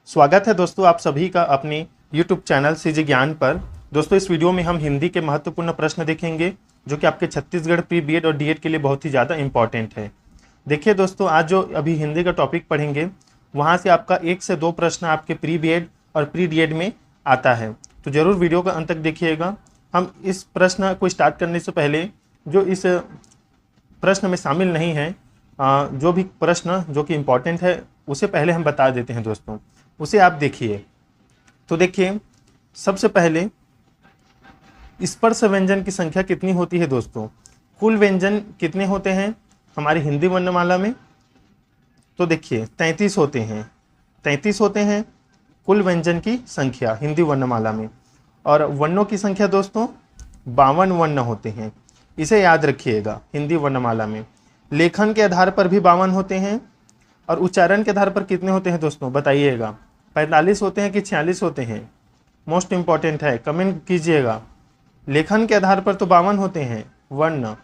स्वागत है दोस्तों आप सभी का अपने YouTube चैनल सीजी ज्ञान पर। दोस्तों इस वीडियो में हम हिंदी के महत्वपूर्ण प्रश्न देखेंगे जो कि आपके छत्तीसगढ़ प्री बीएड और डीएड के लिए बहुत ही ज़्यादा इंपॉर्टेंट है। देखिए दोस्तों, आज जो अभी हिंदी का टॉपिक पढ़ेंगे वहाँ से आपका 1 से 2 प्रश्न आपके प्री बीएड और प्री डीएड में आता है, तो ज़रूर वीडियो का अंत तक देखिएगा। हम इस प्रश्न को स्टार्ट करने से पहले जो इस प्रश्न में शामिल नहीं है, जो भी प्रश्न जो कि इम्पॉर्टेंट है उसे पहले हम बता देते हैं दोस्तों, उसे आप देखिए। तो देखिए, सबसे पहले स्पर्श व्यंजन की संख्या कितनी होती है दोस्तों? कुल व्यंजन कितने होते हैं हमारी हिंदी वर्णमाला में? तो देखिए 33 होते हैं। 33 होते हैं कुल व्यंजन की संख्या हिंदी वर्णमाला में। और वर्णों की संख्या दोस्तों 52 वर्ण होते हैं, इसे याद रखिएगा। हिंदी वर्णमाला में लेखन के आधार पर भी 52 होते हैं और उच्चारण के आधार पर कितने होते हैं दोस्तों बताइएगा? 45 होते हैं कि 46 होते हैं? मोस्ट इंपॉर्टेंट है, कमेंट कीजिएगा। लेखन के आधार पर तो 52 होते हैं वर्ण,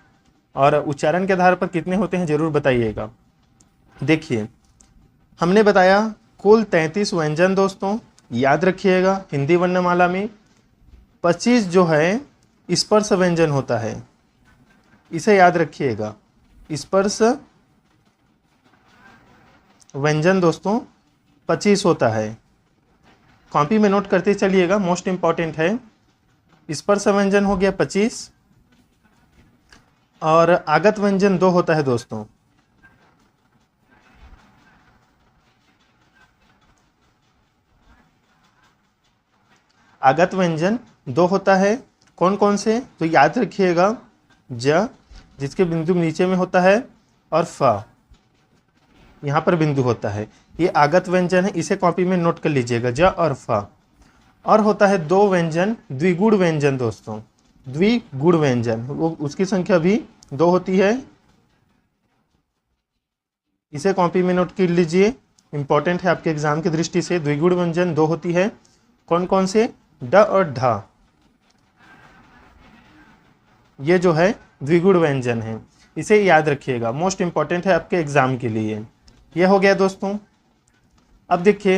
और उच्चारण के आधार पर कितने होते हैं जरूर बताइएगा। देखिए, हमने बताया कुल 33 व्यंजन दोस्तों, याद रखिएगा। हिंदी वर्णमाला में 25 जो है स्पर्श व्यंजन होता है, इसे याद रखिएगा। स्पर्श व्यंजन दोस्तों 25 होता है, कॉपी में नोट करते चलिएगा, मोस्ट इंपॉर्टेंट है। स्पर्श व्यंजन हो गया 25 और आगत व्यंजन 2 होता है दोस्तों। आगत व्यंजन 2 होता है, कौन कौन से? तो याद रखिएगा, ज जिसके बिंदु नीचे में होता है और फ यहाँ पर बिंदु होता है, ये आगत व्यंजन है, इसे कॉपी में नोट कर लीजिएगा, ज और फ। और होता है 2 व्यंजन द्विगुण व्यंजन दोस्तों, द्विगुण व्यंजन, वो उसकी संख्या भी 2 होती है, इसे कॉपी में नोट कर लीजिए, इंपॉर्टेंट है आपके एग्जाम की दृष्टि से। द्विगुण व्यंजन 2 होती है, कौन कौन से? ड और ढ, ये जो है द्विगुण व्यंजन है, इसे याद रखिएगा, मोस्ट इंपॉर्टेंट है आपके एग्जाम के लिए। यह हो गया दोस्तों। अब देखिए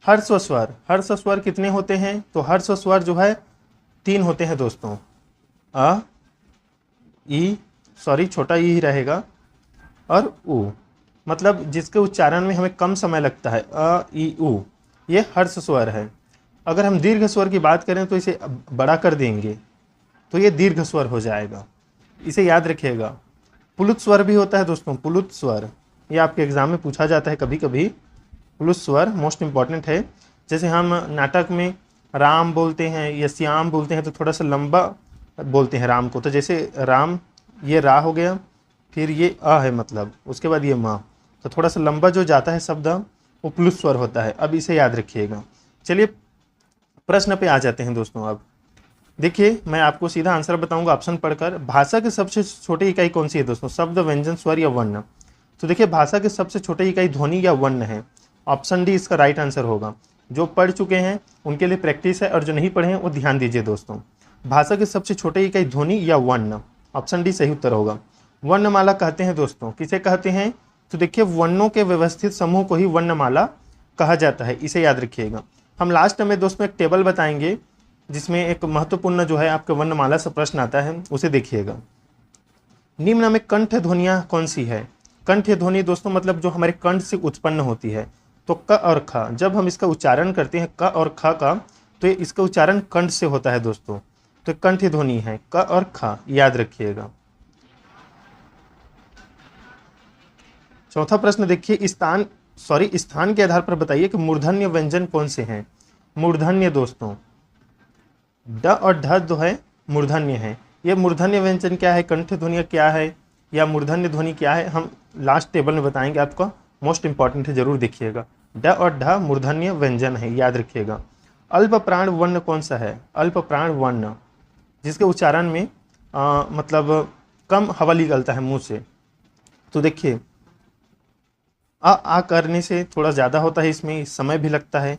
हर्ष स्वर, हर्ष स्वर कितने होते हैं? तो हर्ष स्वर जो है 3 होते हैं दोस्तों। अ, ई, सॉरी छोटा ई ही रहेगा, और उ, मतलब जिसके उच्चारण में हमें कम समय लगता है, अ ई उ, ये हर्ष स्वर है। अगर हम दीर्घ स्वर की बात करें तो इसे बड़ा कर देंगे तो ये दीर्घ स्वर हो जाएगा, इसे याद रखिएगा। पुलुत स्वर भी होता है दोस्तों, पुलुत स्वर, ये आपके एग्जाम में पूछा जाता है कभी कभी। पुलुत स्वर मोस्ट इंपॉर्टेंट है। जैसे हम नाटक में राम बोलते हैं या श्याम बोलते हैं तो थोड़ा सा लंबा बोलते हैं राम को, तो जैसे राम, ये रा हो गया, फिर ये अ है मतलब, उसके बाद ये माँ, तो थोड़ा सा लंबा जो जाता है शब्द वो पुलुत स्वर होता है। अब इसे याद रखिएगा। चलिए प्रश्न पे आ जाते हैं दोस्तों। अब देखिए, मैं आपको सीधा आंसर बताऊंगा ऑप्शन पढ़कर। भाषा की सबसे छोटी इकाई कौन सी है दोस्तों? शब्द, व्यंजन, स्वर या वर्ण? तो देखिए, भाषा की सबसे छोटी इकाई ध्वनि या वर्ण है। ऑप्शन डी इसका राइट आंसर होगा। जो पढ़ चुके हैं उनके लिए प्रैक्टिस है, और जो नहीं पढ़े हैं वो ध्यान दीजिए दोस्तों। भाषा की सबसे छोटी इकाई ध्वनि या वर्ण, ऑप्शन डी सही उत्तर होगा। वर्णमाला कहते हैं दोस्तों, किसे कहते हैं? तो देखिए, वर्णों के व्यवस्थित समूह को ही वर्णमाला कहा जाता है, इसे याद रखिएगा। हम लास्ट में दोस्तों एक टेबल बताएंगे जिसमें एक महत्वपूर्ण जो है आपके वर्णमाला से प्रश्न आता है, उसे देखिएगा। निम्न में कंठ ध्वनियाँ कौन सी है? कंठ ध्वनि दोस्तों मतलब जो हमारे कंठ से उत्पन्न होती है। तो क और ख, जब हम इसका उच्चारण करते हैं क और ख का, तो इसका उच्चारण कंठ से होता है दोस्तों, तो कंठ ध्वनि है क और ख, याद रखिएगा। चौथा प्रश्न देखिए, स्थान के आधार पर बताइए कि मूर्धन्य व्यंजन कौन से हैं? मूर्धन्य दोस्तों ड और ढ जो है मूर्धन्य है। ये मूर्धन्य व्यंजन क्या है, कंठ ध्वनि क्या है, या मूर्धन्य ध्वनि क्या है, हम लास्ट टेबल में बताएंगे आपको, मोस्ट इंपॉर्टेंट है, जरूर देखिएगा। ड और ढ मूर्धन्य व्यंजन है, याद रखिएगा। अल्प प्राण वर्ण कौन सा है? अल्प प्राण वर्ण, जिसके उच्चारण में मतलब कम हवा निकलता है मुंह से। तो देखिए, आ करने से थोड़ा ज़्यादा होता है, इसमें समय भी लगता है।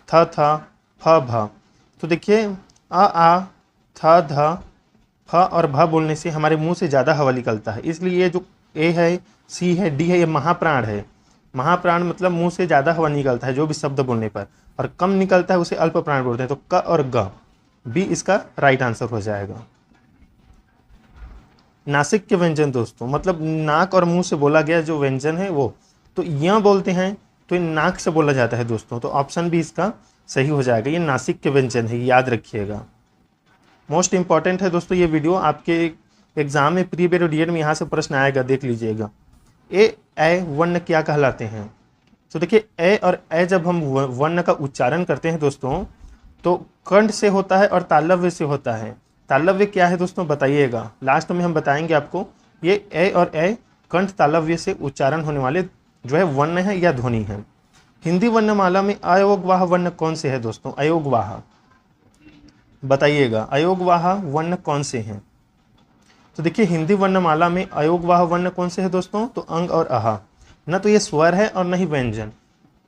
थ फ भ, तो देखिए आ थ ध फ और भ बोलने से हमारे मुंह से ज़्यादा हवा निकलता है, इसलिए ये जो ए है, सी है, डी है, ये महाप्राण है। महाप्राण मतलब मुंह से ज़्यादा हवा निकलता है जो भी शब्द बोलने पर, और कम निकलता है उसे अल्प प्राण बोलते हैं। तो क और ग बी इसका राइट आंसर हो जाएगा। नासिक के व्यंजन दोस्तों, मतलब नाक और मुंह से बोला गया जो व्यंजन है वो, तो य बोलते हैं तो ये नाक से बोला जाता है दोस्तों। तो ऑप्शन बी इसका सही हो जाएगा। ये नासिक के व्यंजन है, याद रखिएगा। मोस्ट इंपॉर्टेंट है दोस्तों ये वीडियो, आपके एग्जाम में प्री बोर्ड और डीएड में यहाँ से प्रश्न आएगा, देख लीजिएगा। ए वर्ण क्या कहलाते हैं? तो देखिए ए और ए जब हम वर्ण का उच्चारण करते हैं दोस्तों तो कंठ से होता है और तालव्य से होता है। तालव्य क्या है दोस्तों बताइएगा, लास्ट में हम बताएंगे आपको। ये ए और ए कंठ तालव्य से उच्चारण होने वाले जो है वर्ण है या ध्वनि है। हिंदी वर्णमाला में अयोगवाह वर्ण कौन से है दोस्तों? अयोगवाह बताइएगा, अयोगवाह वर्ण कौन से हैं? तो देखिए हिंदी वर्णमाला में अयोगवाह वर्ण कौन से है दोस्तों? तो अंग और आहा। न तो ये स्वर है और न ही व्यंजन,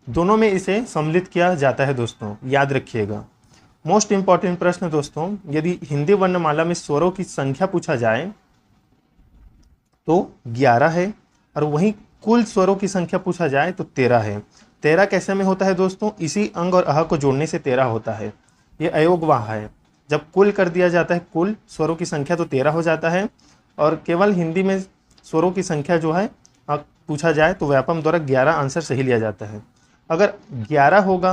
दोनों में इसे सम्मिलित किया जाता है दोस्तों, याद रखिएगा। मोस्ट इंपॉर्टेंट प्रश्न दोस्तों, यदि हिंदी वर्णमाला में स्वरों की संख्या पूछा जाए तो 11 है, और वहीं कुल स्वरों की संख्या पूछा जाए तो 13 है। 13 कैसे में होता है दोस्तों? इसी अंग और आह को जोड़ने से 13 होता है। ये अयोगवाह है। जब कुल कर दिया जाता है, कुल स्वरों की संख्या, तो 13 हो जाता है। और केवल हिंदी में स्वरों की संख्या जो है पूछा जाए तो व्यापम द्वारा 11 आंसर सही लिया जाता है। अगर 11 होगा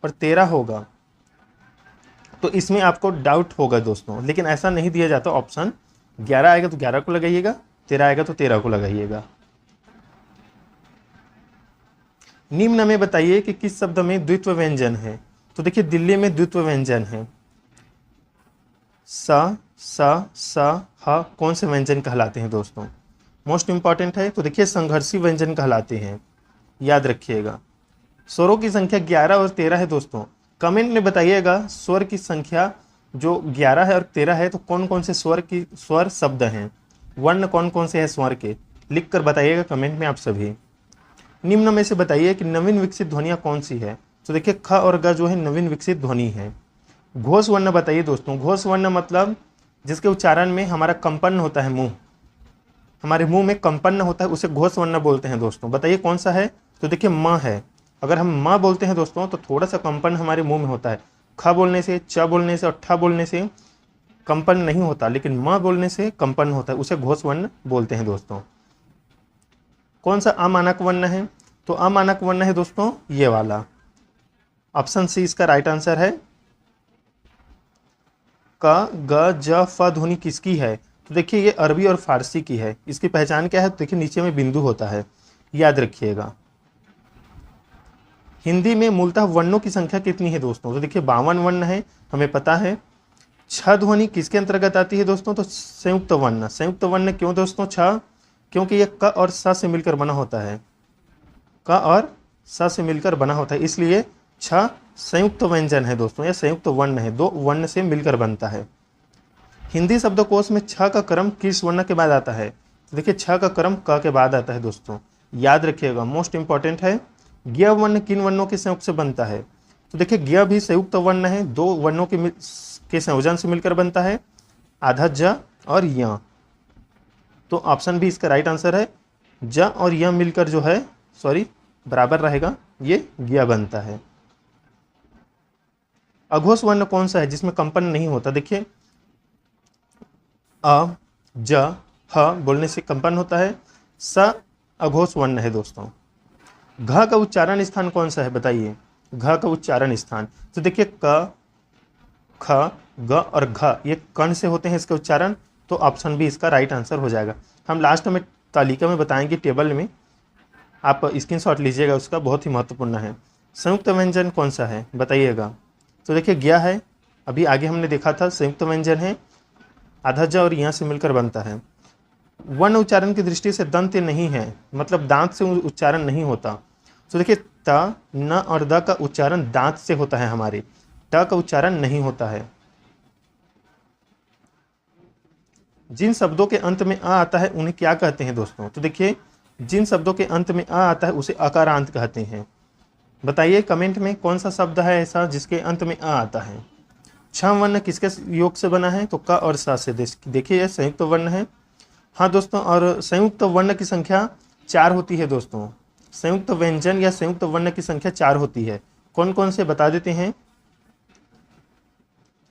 और 13 होगा तो इसमें आपको डाउट होगा दोस्तों, लेकिन ऐसा नहीं दिया जाता ऑप्शन। 11 आएगा तो 11 को लगाइएगा, 13 आएगा तो 13 को लगाइएगा। निम्न में बताइए कि किस शब्द में द्वित्व व्यंजन है? तो देखिए दिल्ली में द्वित्व व्यंजन है। स ह कौन से व्यंजन कहलाते हैं दोस्तों? मोस्ट इंपॉर्टेंट है। तो देखिए संघर्षी व्यंजन कहलाते हैं, याद रखिएगा। स्वरों की संख्या 11 और 13 है दोस्तों। कमेंट में बताइएगा स्वर की संख्या जो 11 है और 13 है तो कौन कौन से स्वर शब्द हैं, वर्ण कौन कौन से हैं स्वर के, लिख कर बताइएगा कमेंट में आप सभी। निम्न में से बताइए कि नवीन विकसित ध्वनियाँ कौन सी है? तो देखिए ख और ग जो है नवीन विकसित ध्वनि है। घोष वर्ण बताइए दोस्तों। घोष वर्ण मतलब जिसके उच्चारण में हमारा कंपन होता है, मुंह, हमारे मुंह में कंपन होता है, उसे घोष वर्ण बोलते हैं दोस्तों। बताइए कौन सा है? तो देखिए म है। अगर हम म बोलते हैं दोस्तों तो थोड़ा सा कंपन हमारे मुंह में होता है। ख बोलने से, च बोलने से और ठ बोलने से कंपन नहीं होता, लेकिन म बोलने से कंपन होता है, उसे घोष वर्ण बोलते हैं दोस्तों। कौन सा अमानक वर्ण है? तो अमानक वर्ण है दोस्तों ये वाला। ऑप्शन सी इसका राइट आंसर है। क ग ज फ ध्वनि किसकी है? तो देखिए ये अरबी और फारसी की है। इसकी पहचान क्या है? तो देखिए नीचे में बिंदु होता है, याद रखिएगा। हिंदी में मूलतः वर्णों की संख्या कितनी है दोस्तों? तो देखिए 52 वर्ण है, हमें पता है। छ ध्वनि किसके अंतर्गत आती है दोस्तों? तो संयुक्त वर्ण। संयुक्त वर्ण क्यों दोस्तों छ? क्योंकि ये क और स से मिलकर बना होता है, क और स से मिलकर बना होता है, इसलिए छ संयुक्त व्यंजन है दोस्तों, यह संयुक्त वर्ण है, दो वर्ण से मिलकर बनता है। हिंदी शब्दकोश में छ का क्रम किस वर्ण के बाद आता है? तो देखिए छ का क्रम क के बाद आता है दोस्तों, याद रखिएगा। मोस्ट इंपॉर्टेंट है। ज्ञ वर्ण किन वर्णों के संयुक्त से बनता है? तो देखिए ज्ञ भी संयुक्त वर्ण है, दो वर्णों के संयोजन से मिलकर बनता है, आधा ज और य। तो ऑप्शन भी इसका राइट आंसर है। ज और य मिलकर जो है बराबर रहेगा, ये ज्ञ बनता है। अघोष वर्ण कौन सा है जिसमें कंपन नहीं होता? देखिए अ ज ह बोलने से कंपन होता है, स अघोष वर्ण है दोस्तों। घ का उच्चारण स्थान कौन सा है बताइए? घ का उच्चारण स्थान, तो देखिए क ख ग और घ ये कर्ण से होते हैं इसका उच्चारण, तो ऑप्शन बी इसका राइट आंसर हो जाएगा। हम लास्ट में तालिका में बताएंगे, टेबल में आप स्क्रीनशॉट लीजिएगा, उसका बहुत ही महत्वपूर्ण है। संयुक्त व्यंजन कौन सा है बताइएगा? तो देखिए ज्ञ है, अभी आगे हमने देखा था संयुक्त व्यंजन है, आधा ज और यहाँ से मिलकर बनता है। वर्ण उच्चारण की दृष्टि से दंत नहीं है, मतलब दांत से उच्चारण नहीं होता। तो देखिए त, न और द का उच्चारण दांत से होता है, हमारे ट का उच्चारण नहीं होता है। जिन शब्दों के अंत में आ आता है उन्हें क्या कहते हैं दोस्तों? तो देखिए जिन शब्दों के अंत में आ आता है उसे अकारांत कहते हैं। बताइए कमेंट में कौन सा शब्द है ऐसा जिसके अंत में आ आता है। छ वर्ण किसके योग से बना है? तो क और स से। देखिए यह संयुक्त वर्ण है। हाँ दोस्तों, और संयुक्त वर्ण की संख्या 4 होती है दोस्तों। संयुक्त व्यंजन या संयुक्त वर्ण की संख्या 4 होती है। कौन कौन से बता देते हैं।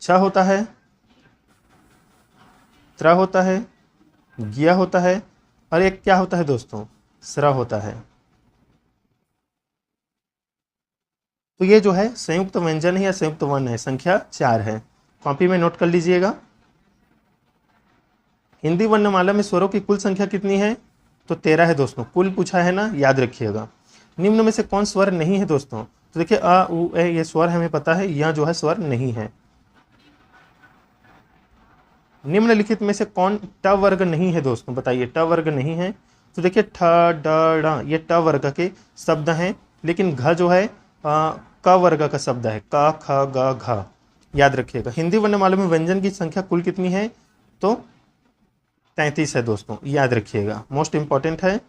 छ होता है, त्र होता है, ज्ञ होता है और एक क्या होता है दोस्तों, स्र होता है। तो ये जो है संयुक्त व्यंजन है या संयुक्त वर्ण है, संख्या 4 है। कॉपी में नोट कर लीजिएगा। हिंदी वर्णमाला में स्वरों की कुल संख्या कितनी है, तो 13 है दोस्तों। कुल पूछा है ना, याद रखिएगा। निम्न में से कौन स्वर नहीं है दोस्तों, तो देखिए अ उ ए ये स्वर हमें पता है, यह जो है स्वर नहीं है। निम्नलिखित में से कौन ट वर्ग नहीं है दोस्तों, बताइए ट वर्ग नहीं है। तो देखिए ठ ड ढ़ ये ट वर्ग के शब्द हैं, लेकिन घ जो है क वर्ग का शब्द है, क ख ग घ। याद रखिएगा। हिंदी वर्णमाला में व्यंजन की संख्या कुल कितनी है, तो 33 है दोस्तों, याद रखिएगा, मोस्ट इंपॉर्टेंट है।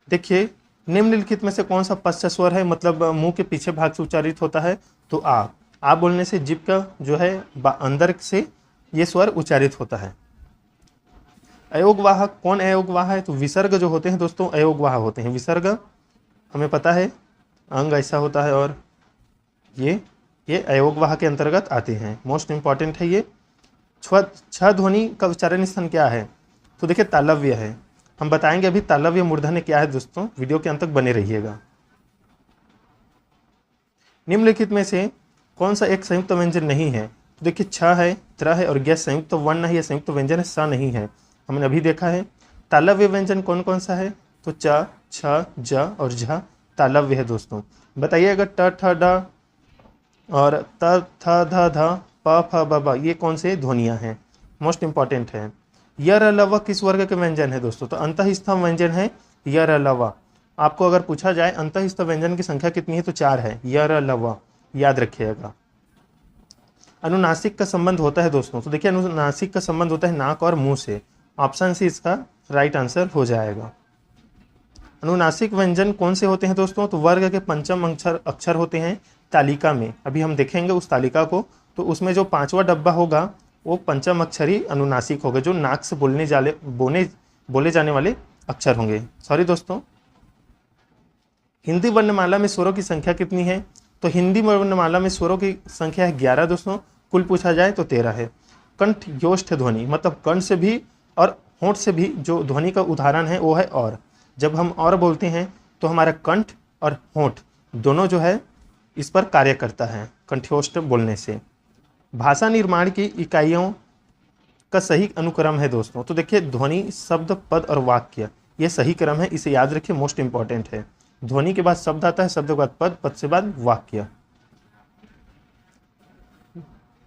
देखिए निम्नलिखित में से कौन सा पश्च स्वर है, मतलब मुंह के पीछे भाग से उच्चारित होता है, तो आ बोलने से जीभ का जो है अंदर से ये स्वर उच्चारित होता है। अयोगवाह, कौन अयोगवाह है, तो विसर्ग जो होते हैं दोस्तों अयोगवाह होते हैं। विसर्ग हमें पता है अंग ऐसा होता है, और ये अयोगवाह के अंतर्गत आते हैं, मोस्ट इंपॉर्टेंट है ये। छ ध्वनि का उच्चारण स्थान क्या है, तो देखिए तालव्य है। हम बताएंगे अभी तालव्य मूर्धन्य क्या है दोस्तों, वीडियो के अंत तक बने रहिएगा। निम्नलिखित में से कौन सा एक संयुक्त व्यंजन नहीं है, तो देखिए छ है, त्र है और ज्ञ संयुक्त वर्ण है या संयुक्त व्यंजन है, स नहीं है, हमने अभी देखा है। तालव्य व्यंजन कौन कौन सा है, तो च, छ, ज और झ तालव्य है दोस्तों। बताइएगा ट ठ ड और त थ ध ध प फ ब ब ये कौन से ध्वनियाँ हैं, मोस्ट इंपॉर्टेंट है। य र ल व किस वर्ग के व्यंजन है दोस्तों, तो अंतःस्थ व्यंजन है य र ल व। आपको अगर पूछा जाए अंतःस्थ व्यंजन की संख्या कितनी है, तो 4 है, य र ल व, याद रखिएगा। अनुनासिक का संबंध होता है दोस्तों, तो देखिए अनुनासिक का संबंध होता है नाक और मुंह से। ऑप्शन सी इसका राइट आंसर हो जाएगा। अनुनासिक व्यंजन कौन से होते हैं दोस्तों, तो वर्ग के पंचम अक्षर होते हैं तालिका में। अभी हम देखेंगे उस तालिका को, तो उसमें जो 5वां डब्बा होगा वो पंचम अक्षरी अनुनासिक होगा, जो नाक से बोले जाने वाले अक्षर होंगे। सॉरी दोस्तों। हिंदी वर्णमाला में स्वरों की संख्या कितनी है, तो हिंदी वर्णमाला में स्वरों की संख्या है 11 दोस्तों। कुल पूछा जाए तो 13 है। कंठ योष्ठ ध्वनि, मतलब कंठ से भी और होंठ से भी जो ध्वनि का उदाहरण है वो है और। जब हम और बोलते हैं तो हमारा कंठ और होंठ दोनों जो है इस पर कार्य करता है कंठ्योष्ठ बोलने से। भाषा निर्माण की इकाइयों का सही अनुक्रम है दोस्तों, तो देखिए ध्वनि, शब्द, पद और वाक्य, ये सही क्रम है, इसे याद रखिए, मोस्ट इंपॉर्टेंट है। ध्वनि के बाद शब्द आता है, शब्द के बाद पद, पद से बाद वाक्य।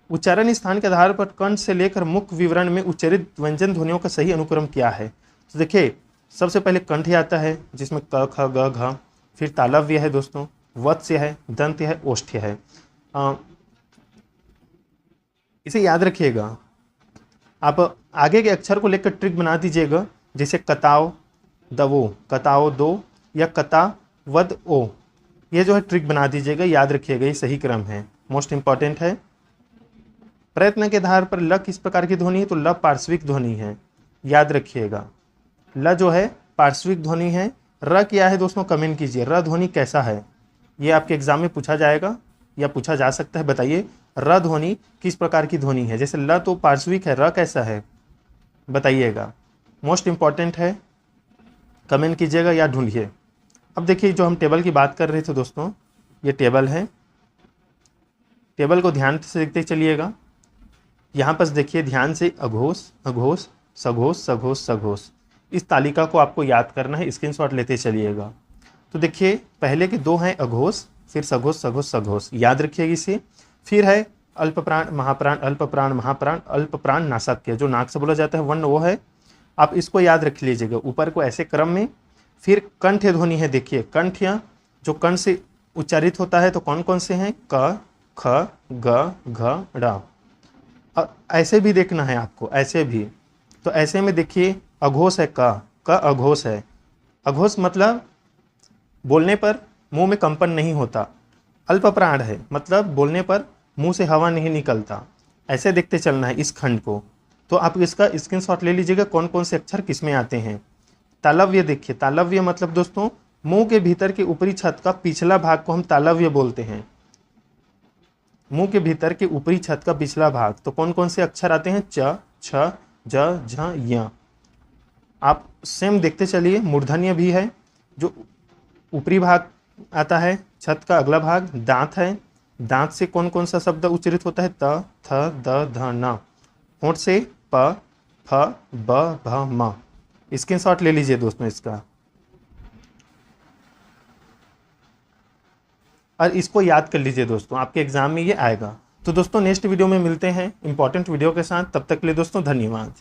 उच्चारण स्थान के आधार पर कंठ से लेकर मुख्य विवरण में उच्चारित व्यंजन ध्वनियों का सही अनुक्रम क्या है, तो देखिए सबसे पहले कंठ आता है जिसमें क ख ग घ, फिर तालव्य है दोस्तों, वत्स्य है, दंत्य है, ओष्ठ्य है। इसे याद रखिएगा। आप आगे के अक्षर को लेकर ट्रिक बना दीजिएगा, जैसे कताव दवो, कताओ दो या कता वद ओ, ये जो है ट्रिक बना दीजिएगा, याद रखिएगा, ये सही क्रम है, मोस्ट इंपॉर्टेंट है। प्रयत्न के आधार पर ल किस प्रकार की ध्वनि है, तो ल पार्श्विक ध्वनि है, याद रखिएगा। ल जो है पार्श्विक ध्वनि है। र क्या है दोस्तों, कमेंट कीजिए, र ध्वनि कैसा है, ये आपके एग्जाम में पूछा जाएगा या पूछा जा सकता है। बताइए र ध्वनि किस प्रकार की ध्वनि है, जैसे ल तो पार्श्विक है, र कैसा है, बताइएगा, मोस्ट इंपॉर्टेंट है, कमेंट कीजिएगा या ढूंढिए। अब देखिए जो हम टेबल की बात कर रहे थे दोस्तों, ये टेबल है, टेबल को ध्यान से देखते चलिएगा। यहाँ पर देखिए ध्यान से, अघोष अघोष सघोष सघोष सघोष, इस तालिका को आपको याद करना है, स्क्रीनशॉट लेते चलिएगा। तो देखिए पहले के 2 हैं अघोष, फिर सघोष सघोष सघोष, याद रखिएगा इसे। फिर है अल्प प्राण महाप्राण, अल्प प्राण महाप्राण, अल्प प्राण नासाक्य, जो नाक से बोला जाता है वर्ण वो है, आप इसको याद रख लीजिएगा ऊपर को ऐसे क्रम में। फिर कंठ ध्वनि है, देखिए कंठ या जो कंठ से उच्चारित होता है तो कौन कौन से हैं, क ख ग घ ड़। ऐसे भी देखना है आपको, ऐसे भी, तो ऐसे में देखिए अघोष है, क अघोष है। अघोष मतलब बोलने पर मुंह में कंपन नहीं होता। अल्प प्राण है, मतलब बोलने पर मुंह से हवा नहीं निकलता। ऐसे देखते चलना है इस खंड को। तो आप इसका स्क्रीनशॉट ले लीजिएगा कौन कौन से अक्षर किस में आते हैं। तालव्य देखिए, तालव्य मतलब दोस्तों मुंह के भीतर के ऊपरी छत का पिछला भाग को हम तालव्य बोलते हैं। मुंह के भीतर के ऊपरी छत का पिछला भाग, तो कौन कौन से अक्षर आते हैं? च, छ, ज, झ, य। आप सेम देखते चलिए, मूर्धन्य भी है जो ऊपरी भाग आता है, छत का अगला भाग दांत है। दांत से कौन कौन सा शब्द उच्चारित होता है? त, थ, द, ध, न। होंठ से प, फ, ब, भ, म। स्क्रीनशॉट ले लीजिए दोस्तों इसका, और इसको याद कर लीजिए दोस्तों, आपके एग्जाम में ये आएगा। तो दोस्तों नेक्स्ट वीडियो में मिलते हैं इंपॉर्टेंट वीडियो के साथ, तब तक के लिए दोस्तों धन्यवाद।